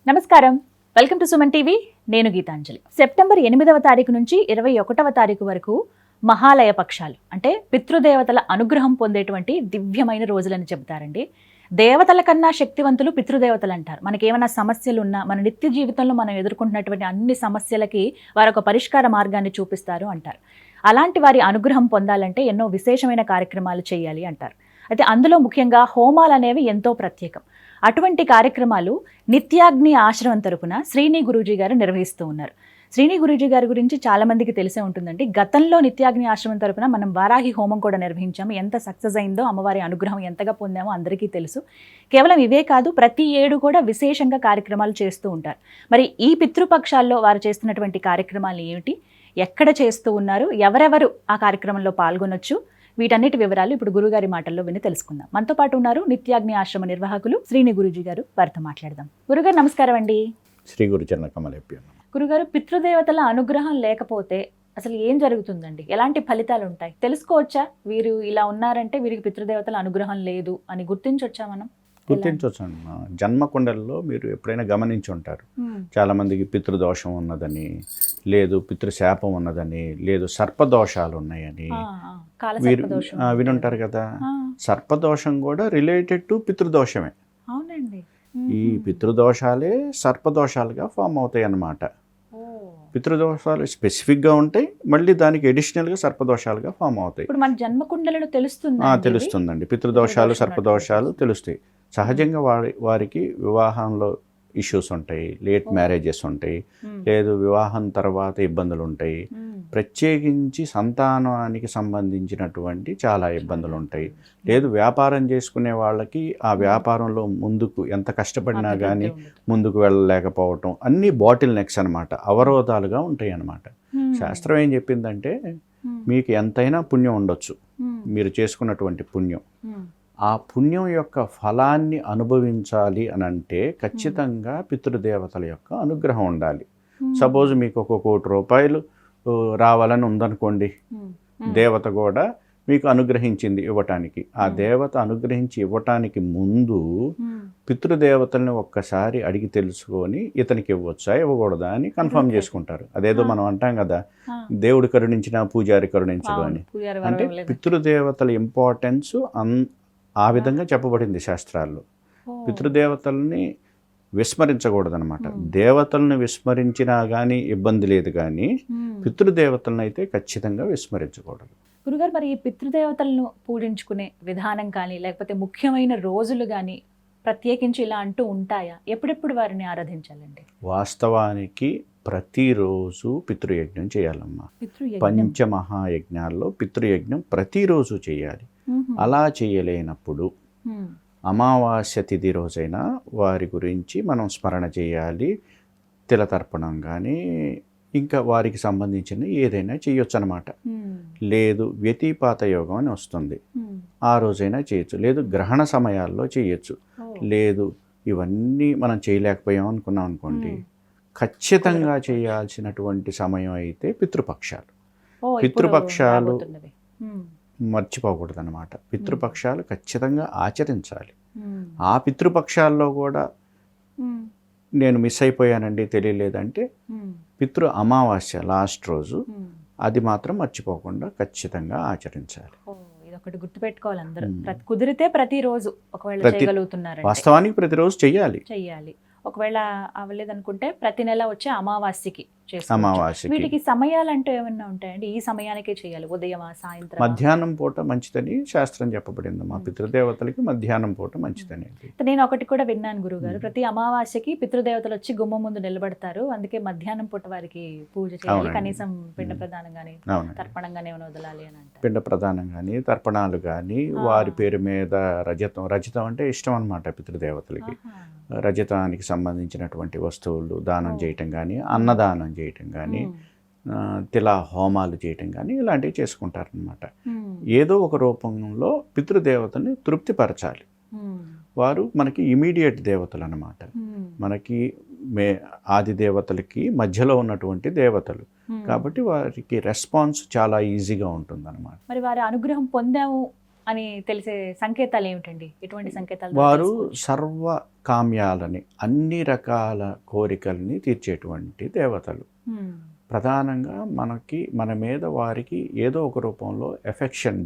నమస్కారం, welcome to Suman TV. నేను Gitanjali. September 8వ తారీఖు నుంచి 21వ తారీఖు వరకు మహాలయ పక్షాలు అంటే పితృదేవతల అనుగ్రహం పొందేటువంటి దివ్యమైన రోజులని చెబుతారండి. దేవతల కన్నా శక్తివంతులు పితృదేవతలు అంటారు. మనకేమైనా సమస్యలు ఉన్నా, మన నిత్య జీవితంలో మనం ఎదుర్కొంటున్నటువంటి అన్ని సమస్యలకి వారు ఒక పరిష్కార మార్గాన్ని చూపిస్తారు అంటారు. అలాంటి వారి అనుగ్రహం పొందాలంటే ఎన్నో విశేషమైన కార్యక్రమాలు చేయాలి అంటారు. అయితే అందులో ముఖ్యంగా హోమాలు అనేవి ఎంతో ప్రత్యేకం. అటువంటి కార్యక్రమాలు నిత్యాగ్ని ఆశ్రమం తరపున శ్రీని గురూజీ గారు నిర్వహిస్తూ ఉన్నారు. శ్రీని గురూజీ గారి గురించి చాలా మందికి తెలిసే ఉంటుందండి. గతంలో నిత్యాగ్ని ఆశ్రమం తరపున మనం వారాహి హోమం కూడా నిర్వహించాము. ఎంత సక్సెస్ అయిందో, అమ్మవారి అనుగ్రహం ఎంతగా పొందామో అందరికీ తెలుసు. కేవలం ఇవే కాదు, ప్రతి ఏడు కూడా విశేషంగా కార్యక్రమాలు చేస్తూ ఉంటారు. మరి ఈ పితృపక్షాల్లో వారు చేస్తున్నటువంటి కార్యక్రమాలు ఏమిటి, ఎక్కడ చేస్తూ ఉన్నారు, ఎవరెవరు ఆ కార్యక్రమంలో పాల్గొనొచ్చు, వీటన్నిటి వివరాలు ఇప్పుడు గురుగారి మాటల్లో విని తెలుసుకుందాం. మనతో పాటు ఉన్నారు నిత్యాగ్ని ఆశ్రమ నిర్వాహకులు శ్రీని గురూజీ గారు. వారితో మాట్లాడదాం. గురుగారు నమస్కారం అండి. శ్రీ గురుచరణ కమలేప్య. గురుగారు, పితృదేవతల అనుగ్రహం లేకపోతే అసలు ఏం జరుగుతుందండి? ఎలాంటి ఫలితాలు ఉంటాయి? తెలుసుకోవచ్చా? వీరు ఇలా ఉన్నారంటే వీరికి పితృదేవతల అనుగ్రహం లేదు అని గుర్తించవచ్చా మనం? గుర్తించవచ్చు అండి. జన్మకుండల్లో మీరు ఎప్పుడైనా గమనించి ఉంటారు, చాలామందికి పితృదోషం ఉన్నదని, లేదు పితృశాపం ఉన్నదని, లేదు సర్పదోషాలు ఉన్నాయని మీరు వినుంటారు కదా. సర్పదోషం కూడా రిలేటెడ్ టు పితృదోషమే. అవునండి. ఈ పితృదోషాలే సర్పదోషాలుగా ఫామ్ అవుతాయి అన్నమాట. పితృదోషాలు స్పెసిఫిక్గా ఉంటాయి, మళ్ళీ దానికి అడిషనల్గా సర్పదోషాలుగా ఫామ్ అవుతాయి. ఇప్పుడు మన జన్మకుండలలో తెలుస్తుందండి. పితృదోషాలు సర్పదోషాలు తెలుస్తాయి. సహజంగా వారికి వివాహంలో ఇష్యూస్ ఉంటాయి, లేట్ మ్యారేజెస్ ఉంటాయి, లేదు వివాహం తర్వాత ఇబ్బందులు ఉంటాయి, ప్రత్యేకించి సంతానానికి సంబంధించినటువంటి చాలా ఇబ్బందులు ఉంటాయి, లేదు వ్యాపారం చేసుకునే వాళ్ళకి ఆ వ్యాపారంలో ముందుకు ఎంత కష్టపడినా కానీ ముందుకు వెళ్ళలేకపోవటం, అన్నీ బాటిల్ నెక్స్ అనమాట, అవరోధాలుగా ఉంటాయి అన్నమాట. శాస్త్రం ఏం చెప్పిందంటే, మీకు ఎంతైనా పుణ్యం ఉండొచ్చు, మీరు చేసుకున్నటువంటి పుణ్యం, ఆ పుణ్యం యొక్క ఫలాన్ని అనుభవించాలి అని అంటే ఖచ్చితంగా పితృదేవతల యొక్క అనుగ్రహం ఉండాలి. సపోజ్ మీకు 1 కోటి రూపాయలు రావాలని ఉందనుకోండి, దేవత కూడా మీకు అనుగ్రహించింది ఇవ్వటానికి. ఆ దేవత అనుగ్రహించి ఇవ్వటానికి ముందు పితృదేవతల్ని ఒక్కసారి అడిగి తెలుసుకొని ఇతనికి ఇవ్వచ్చా ఇవ్వకూడదా అని కన్ఫర్మ్ చేసుకుంటారు. అదేదో మనం అంటాం కదా, దేవుడు కరుణించిన పూజారి కరుణించడు అని. అంటే పితృదేవతల ఇంపార్టెన్స్ ఆ విధంగా చెప్పబడింది శాస్త్రాల్లో. పితృదేవతల్ని విస్మరించకూడదనమాట. దేవతలను విస్మరించినా కానీ ఇబ్బంది లేదు, కానీ పితృదేవతలను అయితే ఖచ్చితంగా విస్మరించకూడదు. గురుగారు, మరి ఈ పితృదేవతలను పూజించుకునే విధానం కానీ, లేకపోతే ముఖ్యమైన రోజులు కానీ ప్రత్యేకించి ఇలా అంటూ ఉంటాయా? ఎప్పుడెప్పుడు వారిని ఆరాధించాలండి? వాస్తవానికి ప్రతిరోజు పితృయజ్ఞం చేయాలమ్మా. పంచమహాయజ్ఞాల్లో పితృయజ్ఞం ప్రతిరోజు చేయాలి. అలా చేయలేనప్పుడు అమావాస్య తిథి రోజైనా వారి గురించి మనం స్మరణ చేయాలి. తిలతర్పణం కానీ ఇంకా వారికి సంబంధించిన ఏదైనా చేయొచ్చు అనమాట. లేదు వ్యతిపాత యోగం అని వస్తుంది, ఆ రోజైనా చేయొచ్చు. లేదు గ్రహణ సమయాల్లో చేయొచ్చు. లేదు ఇవన్నీ మనం చేయలేకపోయాం అనుకున్నాం అనుకోండి, ఖచ్చితంగా చేయాల్సినటువంటి సమయం అయితే పితృపక్షాలు. పితృపక్షాలు మర్చిపోకూడదు అనమాట. పితృపక్షాలు ఖచ్చితంగా ఆచరించాలి. ఆ పితృపక్షాల్లో కూడా నేను మిస్ అయిపోయానండి, తెలియలేదంటే పితృ అమావాస్య లాస్ట్ రోజు, అది మాత్రం మర్చిపోకుండా ఖచ్చితంగా ఆచరించాలి. ఇదొకటి గుర్తుపెట్టుకోవాలి అందరూ. కుదిరితే ప్రతిరోజు, ఒకవేళ చేయగలుగుతున్నారు వాస్తవానికి ప్రతిరోజు చెయ్యాలి. ఒకవేళ అవ్వలేదనుకుంటే ప్రతి నెల వచ్చే అమావాస్యకి చేసుకోవచ్చు. వీటికి సమయాలు అంటూ ఏమన్నా ఉంటాయండి? ఈ సమయానికే చేయాలి, ఉదయమా సాయంత్రం? మధ్యాహ్నం పూట మంచిదని శాస్త్రం చెప్పబడింది. మా పితృదేవతలకి మధ్యాహ్నం పూట మంచిదని. నేను ఒకటి కూడా విన్నాను గురుగారు, ప్రతి అమావాస్యకి పితృదేవతలు వచ్చి గుమ్మం ముందు నిలబడతారు, అందుకే మధ్యాహ్నం పూట వారికి పూజ చేయాలి, కనీసం పిండ ప్రదానం కానీ తర్పణం కానీ ఏమైనా వదలాలి అని అంటారు. పిండ ప్రదానం కానీ తర్పణాలు కానీ, వారి పేరు మీద రజతం అంటే ఇష్టం అనమాట పితృదేవతలకి. రజతానికి సంబంధించినటువంటి వస్తువులు దానం చేయటం కానీ, అన్నదానం చేయటం కానీ, తిలా హోమాలు చేయటం కానీ ఇలాంటివి చేసుకుంటారనమాట. ఏదో ఒక రూపంలో పితృదేవతని తృప్తిపరచాలి. వారు మనకి ఇమీడియట్ దేవతలు అన్నమాట. మనకి ఆది దేవతలకి మధ్యలో ఉన్నటువంటి దేవతలు కాబట్టి వారికి రెస్పాన్స్ చాలా ఈజీగా ఉంటుంది అన్నమాట. మరి వారి అనుగ్రహం పొందాము అని తెలిసే సంకేతాలు ఏమిటండి? ఎటువంటి సంకేతాలు వారు తెలుసుకోవచ్చు? సర్వ కామ్యాలని, అన్ని రకాల కోరికల్ని తీర్చేటువంటి దేవతలు. మ్మ్. ప్రధానంగా మన మీద వారికి ఏదో ఒక రూపంలో ఎఫెక్షన్,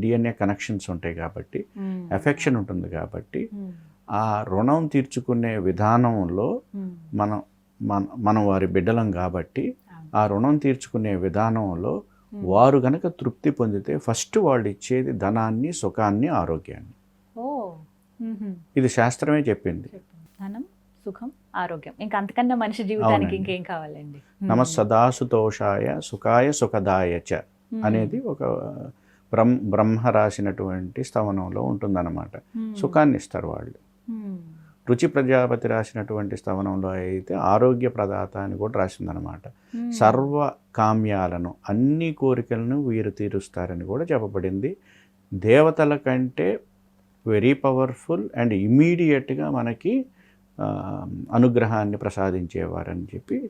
డిఎన్ఏ కనెక్షన్స్ ఉంటాయి కాబట్టి, మ్మ్. ఎఫెక్షన్ ఉంటుంది కాబట్టి, మ్మ్. ఆ రుణం తీర్చుకునే విధానంలో మ్మ్. మనం మనం వారి బిడ్డలం కాబట్టి, ఆ రుణం తీర్చుకునే విధానంలో వారు గనక తృప్తి పొందితే ఫస్ట్ వాళ్ళు ఇచ్చేది ధనాన్ని, సుఖాన్ని, ఆరోగ్యాన్ని. ఓ. మ్మ్. ఇది శాస్త్రమే చెప్పింది. చెప్పండి. ధనం, సుఖం, ఆరోగ్యం, ఇంకా అంతకన్నా మనిషి జీవితానికి అవునండి. ఇంకేం కావాలండి? నమస్సదాసుతోషాయ సుఖాయ సుఖదాయ చ అనేది ఒక బ్రహ్మ రాసినటువంటి స్తవనంలో ఉంటుందన్నమాట. సుఖాన్ని ఇస్తారు వాళ్ళు. రుచి ప్రజాపతి రాసినటువంటి స్తవనంలో అయితే ఆరోగ్య ప్రదాత అని కూడా రాసిందనమాట. సర్వ కామ్యాలను, అన్ని కోరికలను వీరు తీరుస్తారని కూడా చెప్పబడింది. దేవతల కంటే వెరీ పవర్ఫుల్ అండ్ ఇమ్మీడియట్గా మనకి అనుగ్రహాన్ని ప్రసాదించేవారని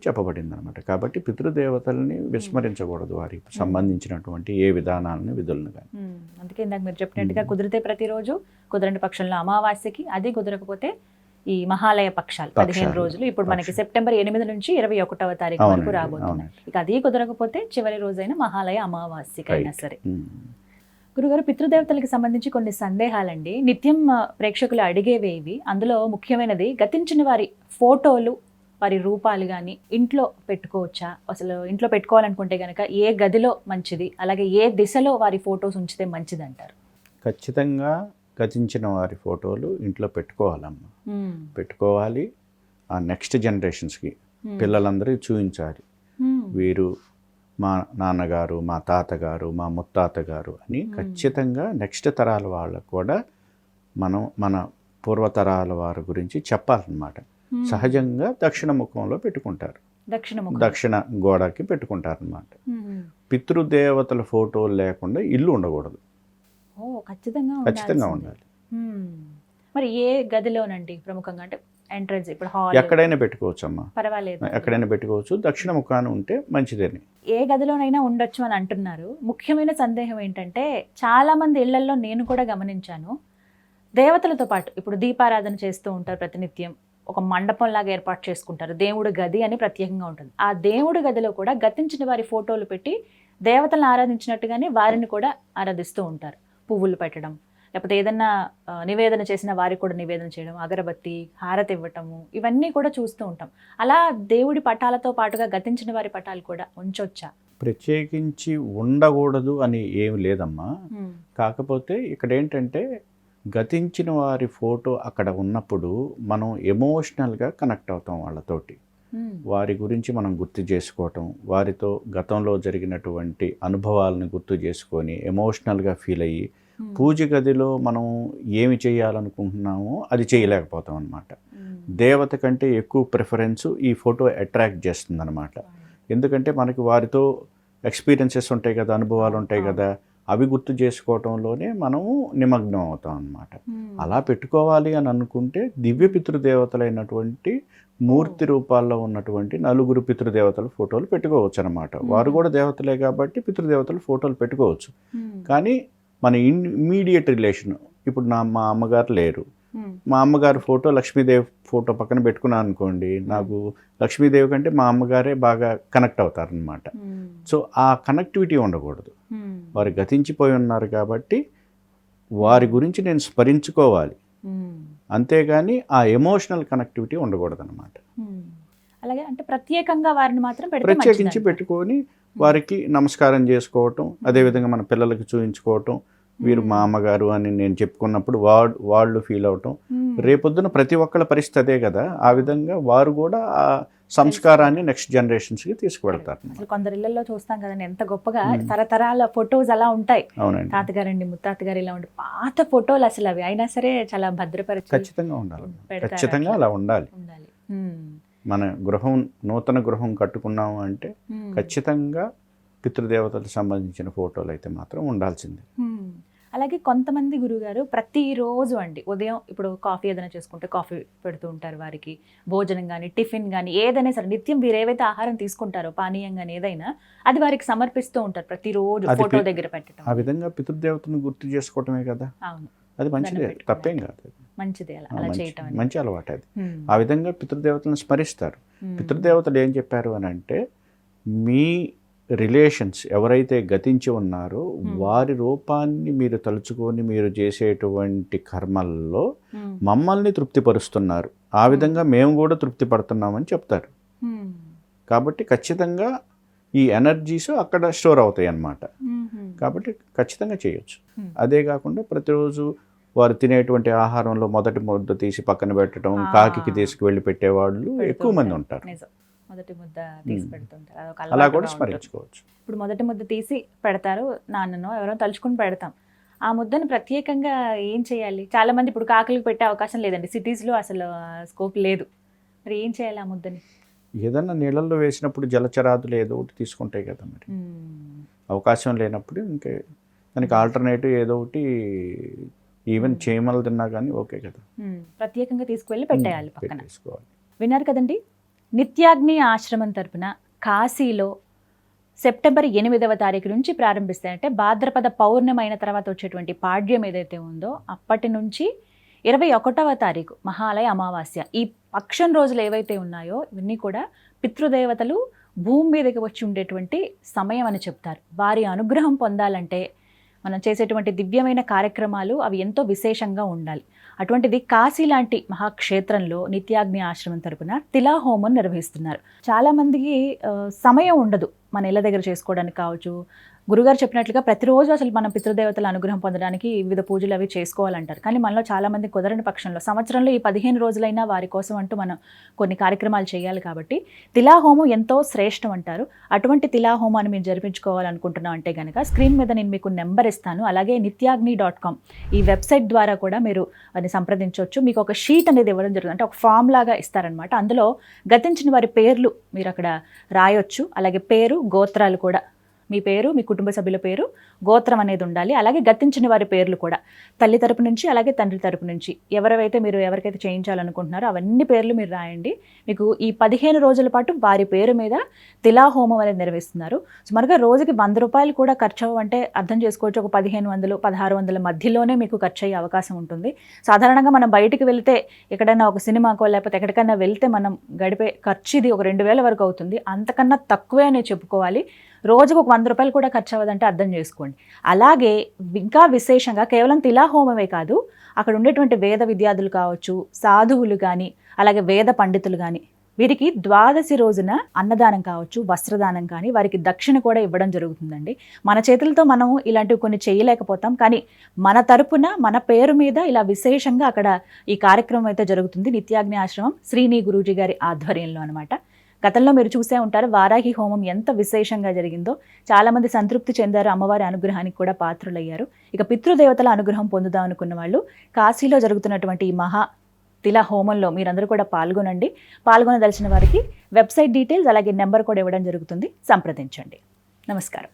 చెప్పబడింది అనమాట. కాబట్టి పితృదేవతల్ని విస్మరించకూడదు, వారికి సంబంధించినటువంటి ఏ విధానాలను, విధులను కానీ. అందుకే ఇందాక మీరు చెప్పినట్టుగా కుదిరితే ప్రతిరోజు, కుదరని పక్షంలో అమావాస్యకి, అది కుదరకపోతే ఈ మహాలయ పక్షాలు 15 రోజులు. ఇప్పుడు మనకి సెప్టెంబర్ 8 నుంచి 21వ తారీఖు వరకు రాబోతున్నాయి. ఇక అది కుదరకపోతే చివరి రోజైన మహాలయ అమావాస్యకైనా సరే. గురుగారు, పితృదేవతలకు సంబంధించి కొన్ని సందేహాలండి. నిత్యం ప్రేక్షకులు అడిగేవి ఇవి. అందులో ముఖ్యమైనది, గతించిన వారి ఫోటోలు, వారి రూపాలు కానీ ఇంట్లో పెట్టుకోవచ్చా? అసలు ఇంట్లో పెట్టుకోవాలనుకుంటే కనుక ఏ గదిలో మంచిది, అలాగే ఏ దిశలో వారి ఫొటోస్ ఉంచితే మంచిది అంటారు? ఖచ్చితంగా గతించిన వారి ఫోటోలు ఇంట్లో పెట్టుకోవాలమ్మా. పెట్టుకోవాలి. ఆ నెక్స్ట్ జనరేషన్స్కి పిల్లలందరూ చూపించాలి. వీరు మా నాన్నగారు, మా తాతగారు, మా ముత్తాతగారు అని ఖచ్చితంగా నెక్స్ట్ తరాల వాళ్ళకు కూడా మన పూర్వతరాల వారి గురించి చెప్పాలన్నమాట. సహజంగా దక్షిణ ముఖంలో పెట్టుకుంటారు, దక్షిణ గోడకి పెట్టుకుంటారన్నమాట. పితృదేవతల ఫోటోలు లేకుండా ఇల్లు ఉండకూడదు. ఖచ్చితంగా ఉండాలి. మరి ఏ గదిలోనండి ప్రముఖంగా? అంటే ఎంట్రన్స్, ఇప్పుడు హాల్, ఎక్కడైనా పెట్టుకోవచ్చమ్మా, పర్వాలేదు, ఎక్కడైనా పెట్టుకోవచ్చు. దక్షిణ ముఖాన ఉంటే మంచిదని. ఏ గదిలోనైనా ఉండొచ్చు అని అంటున్నారు. ముఖ్యమైన సందేహం ఏంటంటే, చాలా మంది ఇళ్లలో నేను కూడా గమనించాను, దేవతలతో పాటు ఇప్పుడు దీపారాధన చేస్తూ ఉంటారు ప్రతినిత్యం. ఒక మండపం లాగా ఏర్పాటు చేసుకుంటారు, దేవుడి గది అని ప్రత్యేకంగా ఉంటుంది. ఆ దేవుడి గదిలో కూడా గతించిన వారి ఫోటోలు పెట్టి దేవతలను ఆరాధించినట్టుగానే వారిని కూడా ఆరాధిస్తూ ఉంటారు. పువ్వులు పెట్టడం, లేకపోతే ఏదన్నా నివేదన చేసిన వారికి కూడా నివేదన చేయడం, అగరబత్తి, హారతి ఇవ్వటము, ఇవన్నీ కూడా చూస్తూ ఉంటాం. అలా దేవుడి పటాలతో పాటుగా గతించిన వారి పటాలు కూడా ఉంచొచ్చా? ప్రత్యేకించి ఉండకూడదు అని ఏమి లేదమ్మా. కాకపోతే ఇక్కడ ఏంటంటే, గతించిన వారి ఫోటో అక్కడ ఉన్నప్పుడు మనం ఎమోషనల్గా కనెక్ట్ అవుతాం వాళ్ళతోటి. వారి గురించి మనం గుర్తు చేసుకోవటం, వారితో గతంలో జరిగినటువంటి అనుభవాలను గుర్తు చేసుకొని ఎమోషనల్గా ఫీల్ అయ్యి, పూజ గదిలో మనం ఏమి చేయాలనుకుంటున్నామో అది చేయలేకపోతాం అన్నమాట. దేవత కంటే ఎక్కువ ప్రిఫరెన్స్ ఈ ఫోటో అట్రాక్ట్ చేస్తుంది అనమాట. ఎందుకంటే మనకి వారితో ఎక్స్పీరియన్సెస్ ఉంటాయి కదా, అనుభవాలు ఉంటాయి కదా, అవి గుర్తు చేసుకోవటంలోనే మనము నిమగ్నం అవుతాం అన్నమాట. అలా పెట్టుకోవాలి అని అనుకుంటే దివ్య పితృదేవతలైనటువంటి మూర్తి రూపాల్లో ఉన్నటువంటి 4 పితృదేవతల ఫోటోలు పెట్టుకోవచ్చు అనమాట. వారు కూడా దేవతలే కాబట్టి పితృదేవతల ఫోటోలు పెట్టుకోవచ్చు. కానీ మన ఇమ్మీడియట్ రిలేషన్, ఇప్పుడు మా అమ్మగారు లేరు, మా అమ్మగారి ఫోటో లక్ష్మీదేవి ఫోటో పక్కన పెట్టుకున్నాను అనుకోండి, నాకు లక్ష్మీదేవి కంటే మా అమ్మగారే బాగా కనెక్ట్ అవుతారనమాట. సో ఆ కనెక్టివిటీ ఉండకూడదు. వారు గతించిపోయి ఉన్నారు కాబట్టి వారి గురించి నేను స్మరించుకోవాలి, అంతేగాని ఆ ఎమోషనల్ కనెక్టివిటీ ఉండకూడదు అనమాట. అలాగే అంటే ప్రత్యేకంగా వారిని మాత్రం ప్రత్యేకించి పెట్టుకొని వారికి నమస్కారం చేసుకోవటం, అదేవిధంగా మన పిల్లలకి చూపించుకోవటం, వీరు మా అమ్మగారు అని నేను చెప్పుకున్నప్పుడు వాళ్ళు ఫీల్ అవటం. రేపొద్దున ప్రతి ఒక్కళ్ళ పరిస్థితి అదే కదా, ఆ విధంగా వారు కూడా ఆ సంస్కారాన్ని నెక్స్ట్ జనరేషన్స్కి తీసుకువెళ్తారు. కొందరు ఇళ్లలో చూస్తాం కదండి, ఎంత గొప్పగా తరతరాల ఫొటోస్ అలా ఉంటాయి. అవునండి, తాతగారండి, ముత్తాతగారు ఇలా ఉండి పాత ఫోటోలు అసలు అవి అయినా సరే చాలా భద్రపరిచి ఖచ్చితంగా ఉండాలి. ఖచ్చితంగా అలా ఉండాలి. మన నూతన గృహం కట్టుకున్నాము అంటే ఖచ్చితంగా పితృదేవతలకు సంబంధించిన ఫోటోలు అయితే మాత్రం ఉండాల్సిందే. అలాగే కొంతమంది గురుగారు ప్రతిరోజు అండి ఉదయం ఇప్పుడు కాఫీ ఏదైనా చేసుకుంటే కాఫీ పెడుతూ ఉంటారు వారికి, భోజనం కానీ టిఫిన్ కానీ ఏదైనా సరే నిత్యం వీరు ఏవైతే ఆహారం తీసుకుంటారో పానీయం కానీ ఏదైనా అది వారికి సమర్పిస్తూ ఉంటారు ప్రతిరోజు అది ఫోటో దగ్గర పెట్టడం. ఆ విధంగా పితృదేవతను గుర్తు చేసుకోవటమే కదా, అవును, అది మంచిదే, తప్పేం కాదు. మంచిదే అలా చేయటం అనేది. మంచి అలవాటు అది. ఆ విధంగా పితృదేవతలను స్మరిస్తారు. పితృదేవతలు ఏం చెప్పారు అని అంటే, మీ రిలేషన్స్ ఎవరైతే గతించి ఉన్నారో వారి రూపాన్ని మీరు తలుచుకొని మీరు చేసేటువంటి కర్మల్లో మమ్మల్ని తృప్తిపరుస్తున్నారు, ఆ విధంగా మేము కూడా తృప్తి పడుతున్నామని చెప్తారు. కాబట్టి ఖచ్చితంగా ఈ ఎనర్జీస్ అక్కడ స్టోర్ అవుతాయి అన్నమాట. కాబట్టి ఖచ్చితంగా చేయొచ్చు. అదే కాకుండా ప్రతిరోజు వారు తినేటువంటి ఆహారంలో మొదటి ముద్ద తీసి పక్కన పెట్టడం, కాకికి తీసుకువెళ్ళి పెట్టేవాళ్ళు ఎక్కువ మంది ఉంటారు. మొదటి ముద్ద తీసి పెడుతుంటారు, అలా కూడా స్మరించుకోవచ్చు. ఇప్పుడు మొదటి ముద్ద తీసి పెడతారు, నాన్ననో ఎవరో తలుచుకుని పెడతాం. ఆ ముద్దను ప్రత్యేకంగా ఏం చేయాలి? చాలా మంది ఇప్పుడు కాకులకు పెట్టే అవకాశం లేదండి, సిటీస్లో అసలు స్కోప్ లేదు. మరి ఏం చేయాలి ఆ ముద్దని? ఏదన్నా నీళ్ళల్లో వేసినప్పుడు జలచరాదులు ఏదో ఒకటి తీసుకుంటాయి కదా, మరి అవకాశం లేనప్పుడు ఇంకే దానికి ఆల్టర్నేటివ్ ఏదో ఒకటి, ఈవెన్ చీమలు తిన్నా కానీ ఓకే కదా, ప్రత్యేకంగా తీసుకువెళ్ళి పెట్టేయాలి పక్కన. తీసుకోవాలి. విన్నారు కదండి, నిత్యాగ్ని ఆశ్రమం తరపున కాశీలో సెప్టెంబర్ 8వ తారీఖు నుంచి ప్రారంభిస్తాయంటే భాద్రపద పౌర్ణమి అయిన తర్వాత వచ్చేటువంటి పాడ్యం ఏదైతే ఉందో అప్పటి నుంచి 21వ తారీఖు మహాలయ అమావాస్య, ఈ పక్షం రోజులు ఏవైతే ఉన్నాయో ఇవన్నీ కూడా పితృదేవతలు భూమి మీదకి వచ్చి ఉండేటువంటి సమయం అని చెప్తారు. వారి అనుగ్రహం పొందాలంటే మనం చేసేటువంటి దివ్యమైన కార్యక్రమాలు అవి ఎంతో విశేషంగా ఉండాలి. అటువంటిది కాశీ లాంటి మహాక్షేత్రంలో నిత్యాగ్ని ఆశ్రమం తరపున తిలాహోమం నిర్వహిస్తున్నారు. చాలామందికి సమయం ఉండదు మన ఇళ్ళ దగ్గర చేసుకోవడానికి కావచ్చు. గురుగారు చెప్పినట్లుగా ప్రతిరోజు అసలు మనం పితృదేవతల అనుగ్రహం పొందడానికి వివిధ పూజలు అవి చేసుకోవాలంటారు. కానీ మనలో చాలామంది కుదరని పక్షంలో సంవత్సరంలో ఈ 15 రోజులైనా వారి కోసం అంటూ మనం కొన్ని కార్యక్రమాలు చేయాలి. కాబట్టి తిలాహోమం ఎంతో శ్రేష్టం అంటారు. అటువంటి తిలాహోమాన్ని మీరు జరిపించుకోవాలనుకుంటున్నాం అంటే కనుక స్క్రీన్ మీద నేను మీకు నెంబర్ ఇస్తాను. అలాగే nityagni.com ఈ వెబ్సైట్ ద్వారా కూడా మీరు అని సంప్రదించవచ్చు. మీకు ఒక షీట్ అనేది ఇవ్వడం జరుగుతుంది, అంటే ఒక ఫామ్ లాగా ఇస్తారనమాట. అందులో గతించిన వారి పేర్లు మీరు అక్కడ రాయొచ్చు. అలాగే పేరు, గోత్రాలు కూడా, మీ పేరు, మీ కుటుంబ సభ్యుల పేరు, గోత్రం అనేది ఉండాలి. అలాగే గతించిన వారి పేర్లు కూడా తల్లి తరపు నుంచి అలాగే తండ్రి తరపు నుంచి ఎవరికైతే చేయించాలనుకుంటున్నారో అవన్నీ పేర్లు మీరు రాయండి. మీకు ఈ 15 రోజుల పాటు వారి పేరు మీద తిలాహోమం అనేది నిర్వహిస్తున్నారు. సుమారుగా రోజుకి 100 రూపాయలు కూడా ఖర్చు అంటే అర్థం చేసుకోవచ్చు. ఒక 1500, 1600 మధ్యలోనే మీకు ఖర్చు అయ్యే అవకాశం ఉంటుంది. సాధారణంగా మనం బయటికి వెళ్తే ఎక్కడైనా ఒక సినిమాకో లేకపోతే ఎక్కడికైనా వెళ్తే మనం గడిపే ఖర్చు ఇది ఒక 2000 వరకు అవుతుంది. అంతకన్నా తక్కువే అనే చెప్పుకోవాలి. రోజుకు ఒక 100 రూపాయలు కూడా ఖర్చు అవ్వదంటే అర్థం చేసుకోండి. అలాగే ఇంకా విశేషంగా కేవలం తిలాహోమమే కాదు, అక్కడ ఉండేటువంటి వేద విద్యార్థులు కావచ్చు, సాధువులు కానీ అలాగే వేద పండితులు కానీ వీరికి ద్వాదశి రోజున అన్నదానం కావచ్చు, వస్త్రదానం కానీ వారికి దక్షిణ కూడా ఇవ్వడం జరుగుతుందండి. మన చేతులతో మనం ఇలాంటివి కొన్ని చేయలేకపోతాం, కానీ మన తరపున మన పేరు మీద ఇలా విశేషంగా అక్కడ ఈ కార్యక్రమం అయితే జరుగుతుంది. నిత్యాగ్ని ఆశ్రమం శ్రీని గురూజీ గారి ఆధ్వర్యంలో అనమాట. గతంలో మీరు చూసే ఉంటారు వారాహి హోమం ఎంత విశేషంగా జరిగిందో. చాలామంది సంతృప్తి చెందారు, అమ్మవారి అనుగ్రహానికి కూడా పాత్రులయ్యారు. ఇక పితృదేవతల అనుగ్రహం పొందుదాం అనుకున్న వాళ్ళు కాశీలో జరుగుతున్నటువంటి ఈ మహా తిలా హోమంలో మీరందరూ కూడా పాల్గొనండి. పాల్గొనదలిచిన వారికి వెబ్సైట్ డీటెయిల్స్ అలాగే నెంబర్ కూడా ఇవ్వడం జరుగుతుంది, సంప్రదించండి. నమస్కారం.